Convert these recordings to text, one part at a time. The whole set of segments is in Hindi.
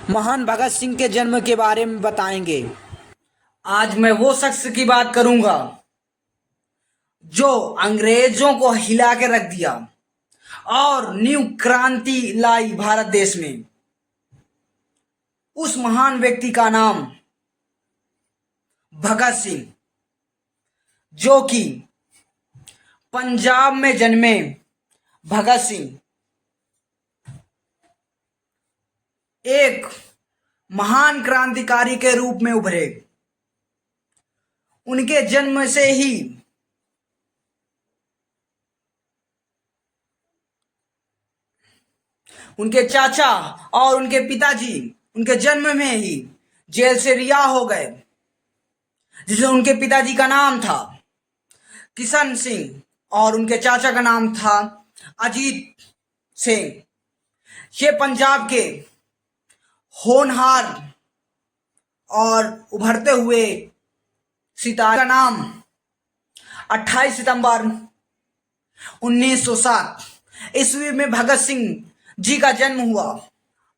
महान भगत सिंह के जन्म के बारे में बताएंगे। आज मैं वो शख्स की बात करूंगा जो अंग्रेजों को हिला के रख दिया और न्यू क्रांति लाई भारत देश में। उस महान व्यक्ति का नाम भगत सिंह, जो कि पंजाब में जन्मे भगत सिंह एक महान क्रांतिकारी के रूप में उभरे। उनके जन्म से ही उनके चाचा और उनके पिताजी उनके जन्म में ही जेल से रिहा हो गए, जिसमें उनके पिताजी का नाम था किशन सिंह और उनके चाचा का नाम था अजीत सिंह। ये पंजाब के होनहार और उभरते हुए सितारे का नाम 28 सितंबर 1907 ईस्वी में भगत सिंह जी का जन्म हुआ।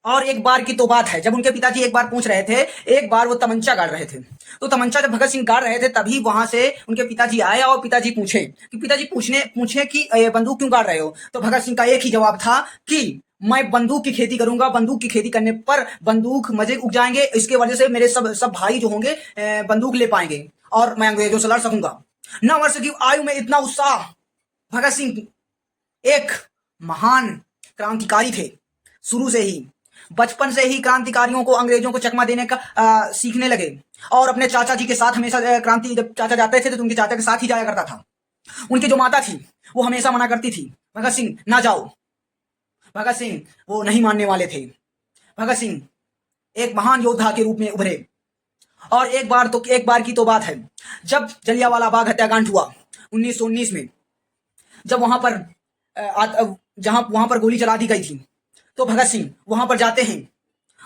और एक बार की तो बात है, जब उनके पिताजी एक बार पूछ रहे थे, एक बार वो तमंचा गाड़ रहे थे, तो तमंचा जब भगत सिंह गाड़ रहे थे तभी वहां से उनके पिताजी आए और पिताजी पूछे कि बंदूक क्यों गाड़ रहे हो। तो भगत सिंह का एक ही जवाब था कि मैं बंदूक की खेती करूंगा, बंदूक की खेती करने पर बंदूक मजे उग जाएंगे, इसके वजह से मेरे सब भाई जो होंगे बंदूक ले पाएंगे और मैं अंग्रेजों से लड़ सकूंगा। 9 वर्ष की आयु में इतना उत्साह। भगत सिंह एक महान क्रांतिकारी थे। शुरू से ही बचपन से ही क्रांतिकारियों को, अंग्रेजों को चकमा देने का सीखने लगे और अपने चाचा जी के साथ हमेशा क्रांति, जब चाचा जाते थे तो उनके चाचा के साथ ही जाया करता था। उनकी जो माता थी वो हमेशा मना करती थी, भगत सिंह ना जाओ। भगत सिंह वो नहीं मानने वाले थे। भगत सिंह एक महान योद्धा के रूप में उभरे। और एक बार की तो बात है, जब जलियांवाला बाग हत्याकांड हुआ 1919 में, जब वहां पर गोली चला दी गई थी, तो भगत सिंह वहां पर जाते हैं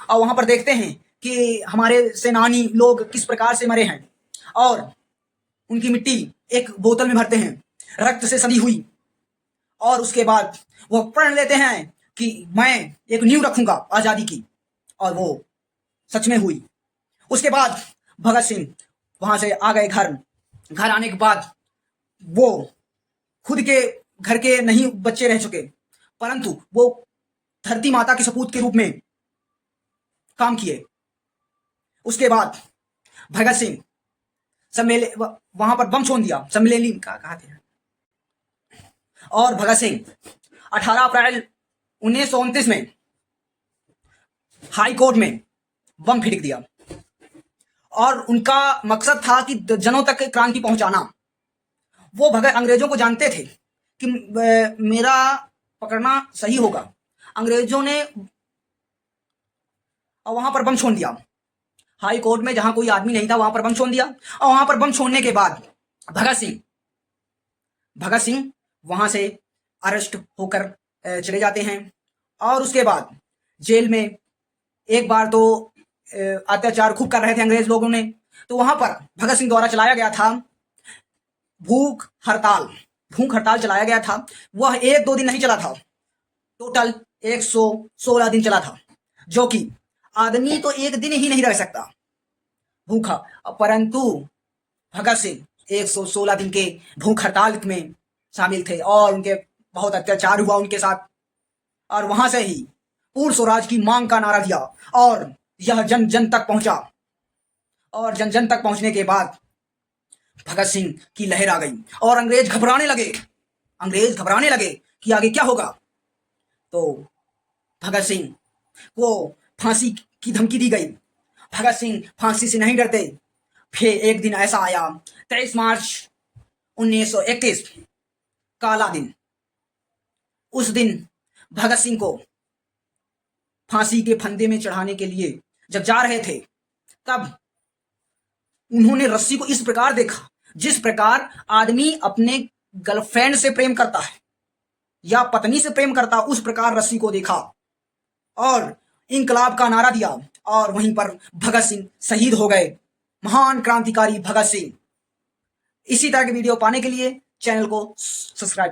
और वहां पर देखते हैं कि हमारे सेनानी लोग किस प्रकार से मरे हैं और उनकी मिट्टी एक बोतल में भरते हैं, रक्त से सनी हुई। और उसके बाद वो प्रण लेते हैं कि मैं एक नींव रखूंगा आजादी की, और वो सच में हुई। उसके बाद भगत सिंह वहां से आ गए घर आने के बाद वो खुद के घर के नहीं बच्चे रह चुके, परंतु वो धरती माता के सपूत के रूप में काम किए। उसके बाद भगत सिंह वहां पर बम छोड़ दिया, सम्मेलनी कहा थे, और भगत सिंह 18 अप्रैल 1929 में हाई कोर्ट में बम फिड़क दिया। और उनका मकसद था कि जनों तक क्रांति पहुंचाना। वो भगत अंग्रेजों को जानते थे कि मेरा पकड़ना सही होगा। अंग्रेजों ने वहां पर बम छोड़ दिया, हाई कोर्ट में जहां कोई आदमी नहीं था वहां पर बम छोड़ दिया। और वहां पर बम छोड़ने के बाद भगत सिंह वहां से अरेस्ट होकर चले जाते हैं। और उसके बाद जेल में एक बार तो अत्याचार खूब कर रहे थे अंग्रेज लोगों ने, तो वहां पर भगत सिंह द्वारा चलाया गया था भूख हड़ताल चलाया गया था। वह 1-2 दिन नहीं चला था, टोटल 116 दिन चला था, जो कि आदमी तो एक दिन ही नहीं रह सकता भूखा, परंतु भगत सिंह 116 दिन के भूख हड़ताल में शामिल थे और उनके बहुत अत्याचार हुआ उनके साथ। और वहां से ही पूर्ण स्वराज की मांग का नारा दिया और यह जन जन तक पहुंचा। और जन जन तक पहुंचने के बाद भगत सिंह की लहर आ गई और अंग्रेज घबराने लगे कि आगे क्या होगा। तो भगत सिंह को फांसी की धमकी दी गई। भगत सिंह फांसी से नहीं डरते। फिर एक दिन ऐसा आया, 23 मार्च 1921, काला दिन। उस दिन भगत सिंह को फांसी के फंदे में चढ़ाने के लिए जब जा रहे थे, तब उन्होंने रस्सी को इस प्रकार देखा जिस प्रकार आदमी अपने गर्लफ्रेंड से प्रेम करता है या पत्नी से प्रेम करता, उस प्रकार रस्सी को देखा और इंकलाब का नारा दिया। और वहीं पर भगत सिंह शहीद हो गए, महान क्रांतिकारी भगत सिंह। इसी तरह के वीडियो पाने के लिए चैनल को सब्सक्राइब करें।